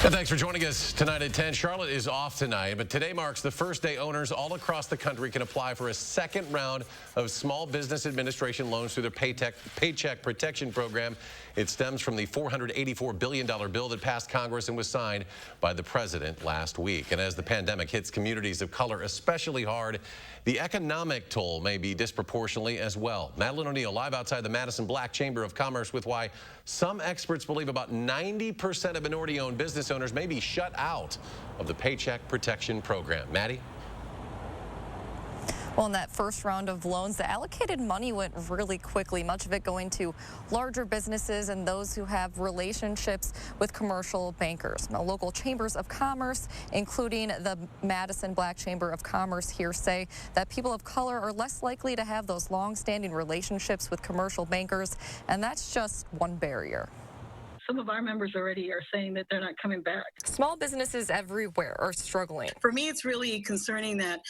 And thanks for joining us tonight at 10. Charlotte is off tonight, but today marks the first day owners all across the country can apply for a second round of Small Business Administration loans through the Paycheck Protection Program. It stems from the $484 billion bill that passed Congress and was signed by the president last week. And as the pandemic hits communities of color especially hard, the economic toll may be disproportionately as well. Madeline O'Neill live outside the Madison Black Chamber of Commerce with why some experts believe about 90% of minority-owned business owners may be shut out of the Paycheck Protection Program. Maddie? Well, in that first round of loans, the allocated money went really quickly, much of it going to larger businesses and those who have relationships with commercial bankers. Now, local chambers of commerce, including the Madison Black Chamber of Commerce here, say that people of color are less likely to have those long-standing relationships with commercial bankers, and that's just one barrier. Some of our members already are saying that they're not coming back. Small businesses everywhere are struggling. For me, it's really concerning that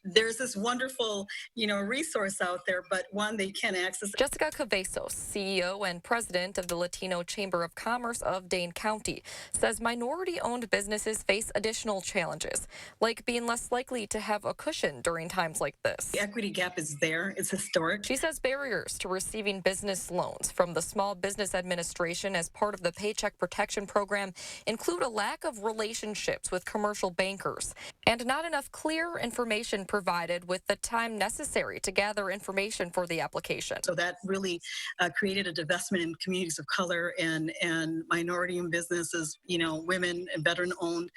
there's this wonderful, resource out there, but one, they can't access. Jessica Cabezos, CEO and president of the Latino Chamber of Commerce of Dane County, says minority-owned businesses face additional challenges, like being less likely to have a cushion during times like this. The equity gap is there. It's historic. She says barriers to receiving business loans from the Small Business Administration as part of the Paycheck Protection Program include a lack of relationships with commercial bankers and not enough clear information provided with the time necessary to gather information for the application. So that really created a divestment in communities of color and minority-owned businesses, women and veteran-owned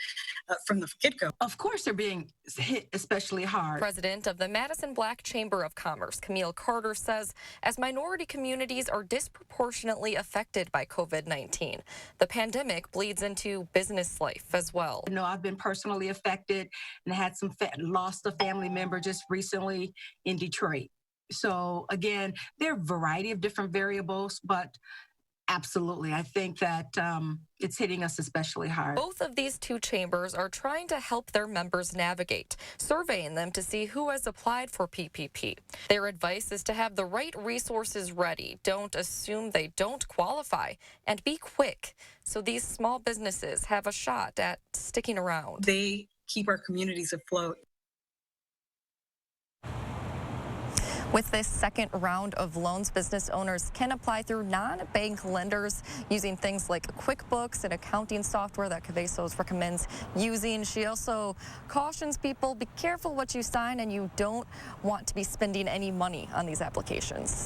from the get-go. Of course, they're being hit especially hard. President of the Madison Black Chamber of Commerce, Camille Carter, says as minority communities are disproportionately affected by COVID-19, the pandemic bleeds into business life as well. I've been personally affected and had lost a family member just recently in Detroit. So again, there are a variety of different variables, but absolutely, I think that it's hitting us especially hard. Both of these two chambers are trying to help their members navigate, surveying them to see who has applied for PPP. Their advice is to have the right resources ready. Don't assume they don't qualify, and be quick so these small businesses have a shot at sticking around. They keep our communities afloat. With this second round of loans, business owners can apply through non-bank lenders using things like QuickBooks and accounting software that Cabezos recommends using. She also cautions people, be careful what you sign, and you don't want to be spending any money on these applications.